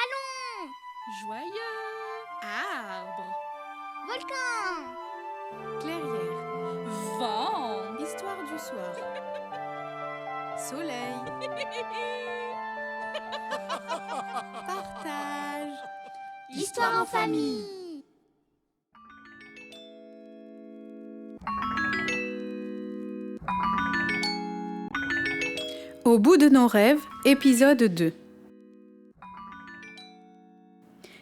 Ballon, Joyeux, arbre, volcan, clairière, vent, histoire du soir, soleil, partage, histoire en famille. Au bout de nos rêves, épisode 2.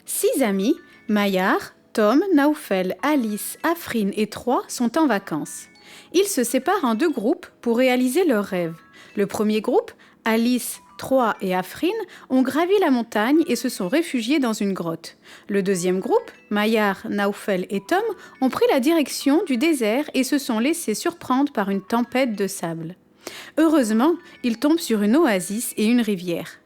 6 amis, Maillard, Tom, Naoufel, Alice, Afrine et Troy sont en vacances. Ils se séparent en 2 groupes pour réaliser leurs rêves. Le premier groupe, Alice, Troy et Afrine, ont gravi la montagne et se sont réfugiés dans une grotte. Le deuxième groupe, Maillard, Naoufel et Tom, ont pris la direction du désert et se sont laissés surprendre par une tempête de sable. Heureusement, ils tombent sur une oasis et une rivière.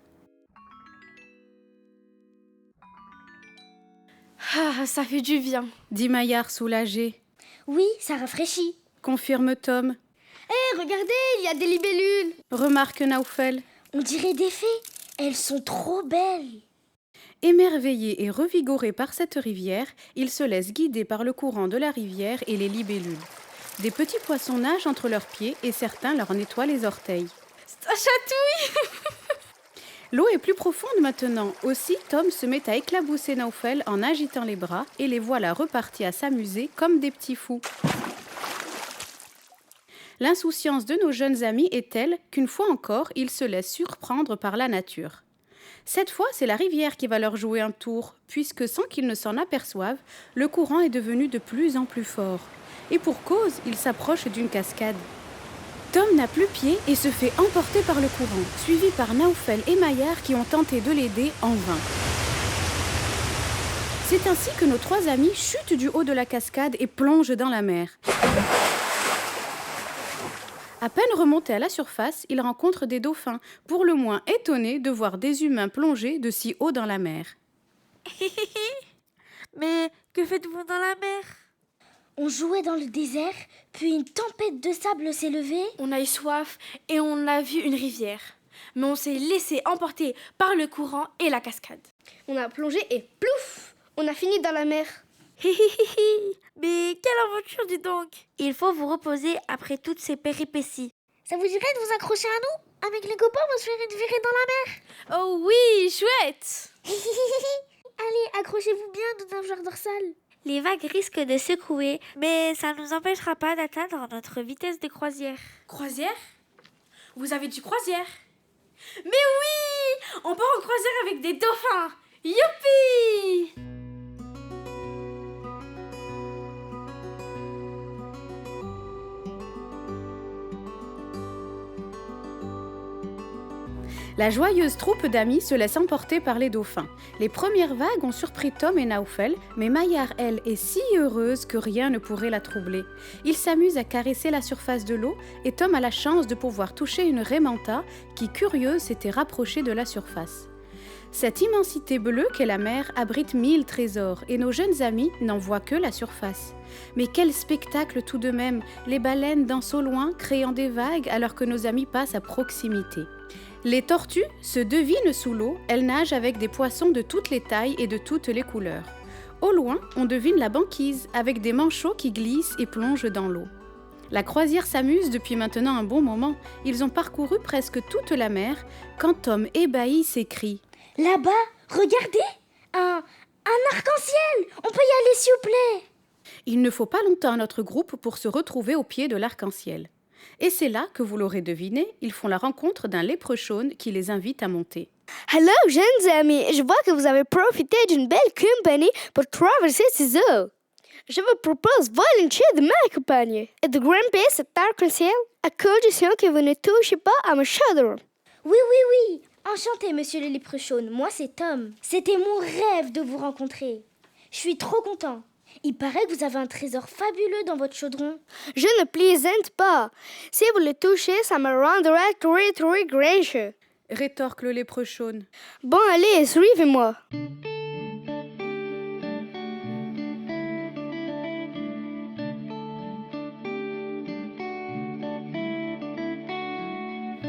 Ah, ça fait du bien. Dit Maillard soulagé. Oui, ça rafraîchit. Confirme Tom. Hé, regardez, il y a des libellules. Remarque Naoufel. On dirait des fées. Elles sont trop belles. Émerveillés et revigorés par cette rivière, ils se laissent guider par le courant de la rivière et les libellules. Des petits poissons nagent entre leurs pieds et certains leur nettoient les orteils. Ça chatouille. L'eau est plus profonde maintenant. Aussi, Tom se met à éclabousser Naoufel en agitant les bras et les voilà repartis à s'amuser comme des petits fous. L'insouciance de nos jeunes amis est telle qu'une fois encore, ils se laissent surprendre par la nature. Cette fois, c'est la rivière qui va leur jouer un tour, puisque sans qu'ils ne s'en aperçoivent, le courant est devenu de plus en plus fort. Et pour cause, ils s'approchent d'une cascade. Tom n'a plus pied et se fait emporter par le courant, suivi par Naoufel et Maillard qui ont tenté de l'aider en vain. C'est ainsi que nos 3 amis chutent du haut de la cascade et plongent dans la mer. À peine remontés à la surface, ils rencontrent des dauphins, pour le moins étonnés de voir des humains plonger de si haut dans la mer. Mais que faites-vous dans la mer? On jouait dans le désert, puis une tempête de sable s'est levée. On a eu soif et on a vu une rivière. Mais on s'est laissé emporter par le courant et la cascade. On a plongé et plouf, on a fini dans la mer. Mais quelle aventure, dis donc! Il faut vous reposer après toutes ces péripéties. Ça vous dirait de vous accrocher à nous? Avec les copains, on va se faire une virée dans la mer. Oh oui, chouette! Allez, accrochez-vous bien de nageoire dorsale. Les vagues risquent de secouer, mais ça ne nous empêchera pas d'atteindre notre vitesse de croisière. Croisière? Vous avez du croisière? Mais oui! On part en croisière avec des dauphins! Youpi! La joyeuse troupe d'amis se laisse emporter par les dauphins. Les premières vagues ont surpris Tom et Naoufel, mais Maillard, elle, est si heureuse que rien ne pourrait la troubler. Il s'amuse à caresser la surface de l'eau et Tom a la chance de pouvoir toucher une raie manta qui, curieuse, s'était rapprochée de la surface. Cette immensité bleue qu'est la mer abrite 1000 trésors et nos jeunes amis n'en voient que la surface. Mais quel spectacle tout de même! Les baleines dansent au loin, créant des vagues alors que nos amis passent à proximité. Les tortues se devinent sous l'eau, elles nagent avec des poissons de toutes les tailles et de toutes les couleurs. Au loin, on devine la banquise avec des manchots qui glissent et plongent dans l'eau. La croisière s'amuse depuis maintenant un bon moment. Ils ont parcouru presque toute la mer quand Tom, ébahi, s'écrie « Là-bas, regardez, un arc-en-ciel. On peut y aller, s'il vous plaît. » Il ne faut pas longtemps à notre groupe pour se retrouver au pied de l'arc-en-ciel. Et c'est là que vous l'aurez deviné, ils font la rencontre d'un léprechaune qui les invite à monter. Hello, jeunes amis, je vois que vous avez profité d'une belle compagnie pour traverser ces eaux. Je vous propose volontiers de m'accompagner et de grimper cet arc-en-ciel à condition que vous ne touchez pas à mon chaudron. Oui. Enchanté, monsieur le léprechaune. Moi, c'est Tom. C'était mon rêve de vous rencontrer. Je suis trop content. Il paraît que vous avez un trésor fabuleux dans votre chaudron. Je ne plaisante pas. Si vous le touchez, ça me rendra très, très grincheux. Rétorque le léprechaune. Bon, allez, suivez-moi.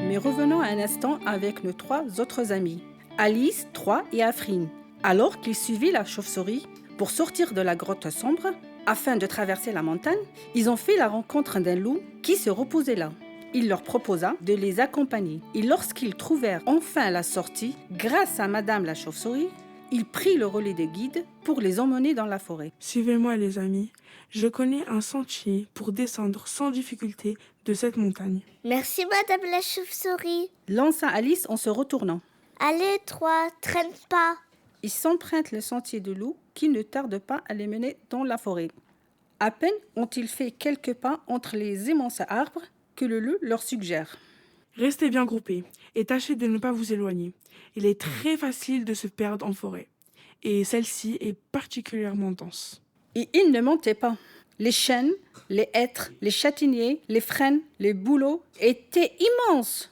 Mais revenons un instant avec nos 3 autres amis. Alice, Troy et Afrine. Alors qu'ils suivaient la chauve-souris pour sortir de la grotte sombre, afin de traverser la montagne, ils ont fait la rencontre d'un loup qui se reposait là. Il leur proposa de les accompagner. Et lorsqu'ils trouvèrent enfin la sortie, grâce à Madame la chauve-souris, il prit le relais des guides pour les emmener dans la forêt. Suivez-moi les amis, je connais un sentier pour descendre sans difficulté de cette montagne. Merci, Madame la chauve-souris. Lança Alice en se retournant. Allez, Troy, traîne pas. Ils s'empruntent le sentier de loup qui ne tarde pas à les mener dans la forêt. À peine ont-ils fait quelques pas entre les immenses arbres que le loup leur suggère. Restez bien groupés et tâchez de ne pas vous éloigner. Il est très facile de se perdre en forêt. Et celle-ci est particulièrement dense. Et ils ne mentaient pas. Les chênes, les hêtres, les châtaigniers, les frênes, les bouleaux étaient immenses.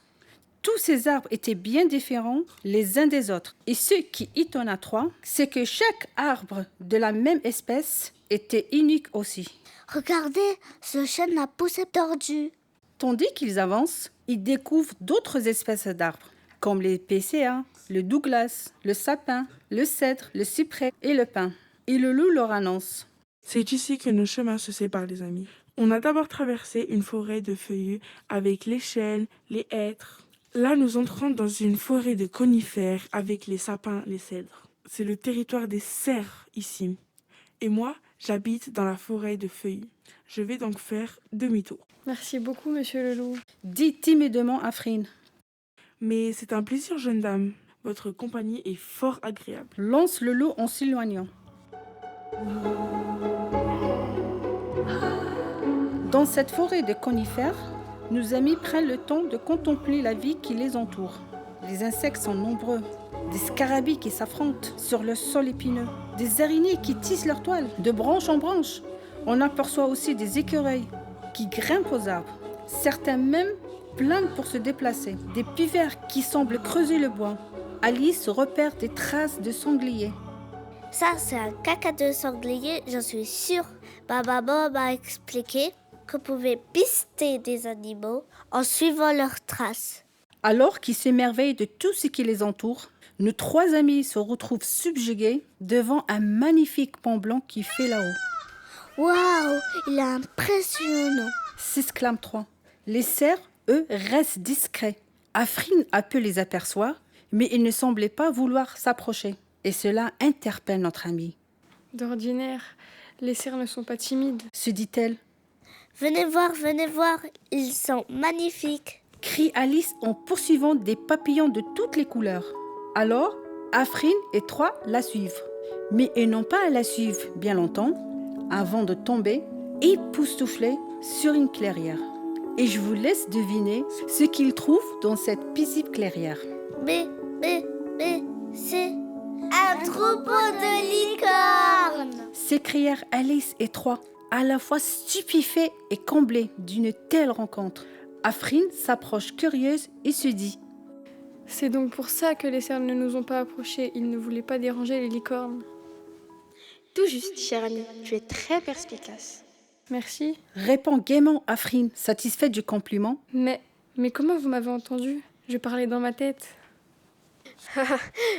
Tous ces arbres étaient bien différents les uns des autres. Et ce qui étonna Troy, c'est que chaque arbre de la même espèce était unique aussi. Regardez, ce chêne a poussé tordu. Tandis qu'ils avancent, ils découvrent d'autres espèces d'arbres, comme les PCA, le Douglas, le sapin, le cèdre, le cyprès et le pin. Et le loup leur annonce. C'est ici que nos chemins se séparent, les amis. On a d'abord traversé une forêt de feuillus avec les chênes, les hêtres. Là, nous entrons dans une forêt de conifères avec les sapins, les cèdres. C'est le territoire des cerfs ici. Et moi, j'habite dans la forêt de feuillus. Je vais donc faire demi-tour. Merci beaucoup, monsieur le loup. Dit timidement Afrine. Mais c'est un plaisir, jeune dame. Votre compagnie est fort agréable. Lance le loup en s'éloignant. Dans cette forêt de conifères, nos amis prennent le temps de contempler la vie qui les entoure. Les insectes sont nombreux. Des scarabées qui s'affrontent sur le sol épineux. Des araignées qui tissent leur toile de branche en branche. On aperçoit aussi des écureuils qui grimpent aux arbres. Certains même planent pour se déplacer. Des pivers qui semblent creuser le bois. Alice repère des traces de sangliers. Ça, c'est un caca de sanglier, j'en suis sûre. Maman m'a expliqué qu'on pouvait pister des animaux en suivant leurs traces. Alors qu'ils s'émerveillent de tout ce qui les entoure, nos trois amis se retrouvent subjugués devant un magnifique pont blanc qui fait là-haut. Waouh, il est impressionnant. S'exclame Troy. Les cerfs, eux, restent discrets. Afrine a pu les apercevoir, mais ils ne semblaient pas vouloir s'approcher. Et cela interpelle notre amie. D'ordinaire, les cerfs ne sont pas timides. Se dit-elle. Venez voir, ils sont magnifiques. Crie Alice en poursuivant des papillons de toutes les couleurs. Alors, Afrine et Troy la suivent. Mais ils n'ont pas à la suivre bien longtemps avant de tomber époustouflés sur une clairière. Et je vous laisse deviner ce qu'ils trouvent dans cette paisible clairière. Mais, c'est un troupeau de licornes. S'écrièrent Alice et Troy, à la fois stupéfaits et comblés d'une telle rencontre. Afrine s'approche curieuse et se dit. C'est donc pour ça que les cerfs ne nous ont pas approchés. Ils ne voulaient pas déranger les licornes. Tout juste, cher ami, tu es très perspicace. Merci. Répond gaiement Afrine, satisfaite du compliment. Mais comment vous m'avez entendu? Je parlais dans ma tête.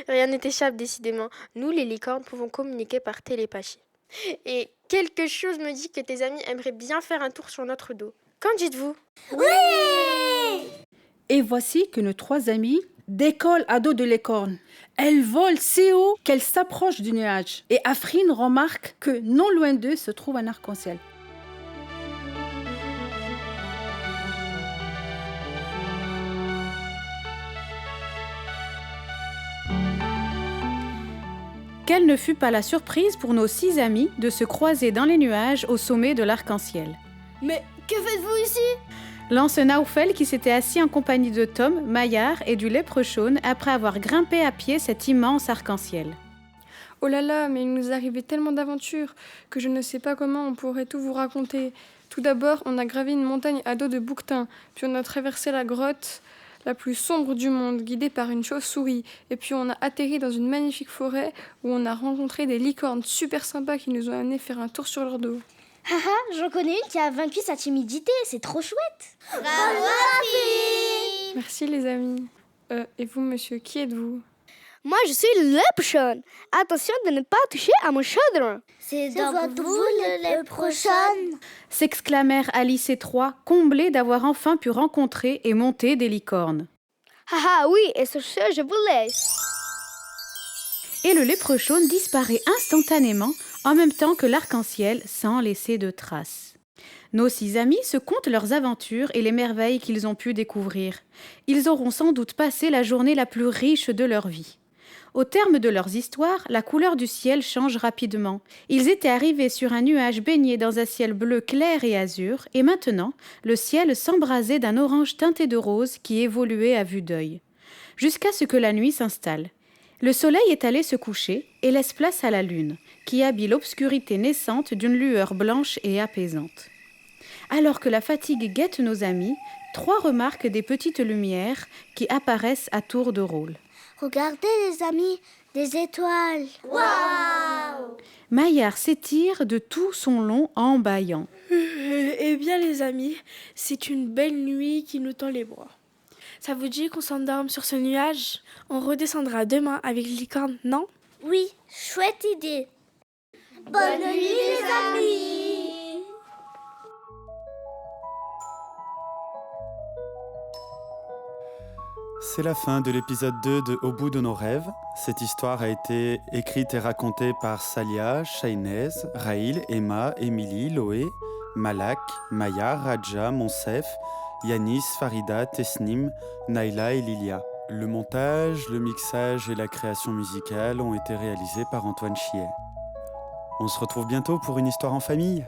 Rien ne t'échappe décidément. Nous, les licornes, pouvons communiquer par télépathie. Et quelque chose me dit que tes amis aimeraient bien faire un tour sur notre dos. Qu'en dites-vous? Oui! Et voici que nos trois amis décollent à dos de licorne. Elles volent si haut qu'elles s'approchent du nuage. Et Afrine remarque que non loin d'eux se trouve un arc-en-ciel. Quelle ne fut pas la surprise pour nos 6 amis de se croiser dans les nuages au sommet de l'arc-en-ciel. Mais que faites-vous ici? Lance Naoufel qui s'était assis en compagnie de Tom, Maillard et du léprechaune après avoir grimpé à pied cet immense arc-en-ciel. Oh là là, mais il nous arrivait tellement d'aventures que je ne sais pas comment on pourrait tout vous raconter. Tout d'abord, on a gravi une montagne à dos de bouquetin, puis on a traversé la grotte la plus sombre du monde, guidée par une chauve-souris. Et puis on a atterri dans une magnifique forêt où on a rencontré des licornes super sympas qui nous ont amenés faire un tour sur leur dos. Haha, j'en connais une qui a vaincu sa timidité, c'est trop chouette. Bravo, Afrine! Merci les amis. Et vous, monsieur, qui êtes-vous? Moi, je suis le leprechaun. Attention de ne pas toucher à mon chaudron. C'est donc vous le leprechaun? S'exclamèrent Alice et Troy, comblés d'avoir enfin pu rencontrer et monter des licornes. Ah oui, et sur ce, je vous laisse. Et le léprechaun disparaît instantanément, en même temps que l'arc-en-ciel, sans laisser de traces. Nos 6 amis se content leurs aventures et les merveilles qu'ils ont pu découvrir. Ils auront sans doute passé la journée la plus riche de leur vie. Au terme de leurs histoires, la couleur du ciel change rapidement. Ils étaient arrivés sur un nuage baigné dans un ciel bleu clair et azur, et maintenant, le ciel s'embrasait d'un orange teinté de rose qui évoluait à vue d'œil. Jusqu'à ce que la nuit s'installe. Le soleil est allé se coucher et laisse place à la lune, qui habille l'obscurité naissante d'une lueur blanche et apaisante. Alors que la fatigue guette nos amis, Troy remarque des petites lumières qui apparaissent à tour de rôle. Regardez les amis, des étoiles. Waouh! Maillard s'étire de tout son long en bâillant. Eh bien les amis, c'est une belle nuit qui nous tend les bras. Ça vous dit qu'on s'endorme sur ce nuage? On redescendra demain avec les licornes, non? Oui, chouette idée. Bonne nuit les amis! C'est la fin de l'épisode 2 de Au bout de nos rêves. Cette histoire a été écrite et racontée par Salia, Shainez, Raïl, Emma, Émilie, Loé, Malak, Maya, Raja, Monsef, Yanis, Farida, Tesnim, Naila et Lilia. Le montage, le mixage et la création musicale ont été réalisés par Antoine Chiet. On se retrouve bientôt pour une histoire en famille.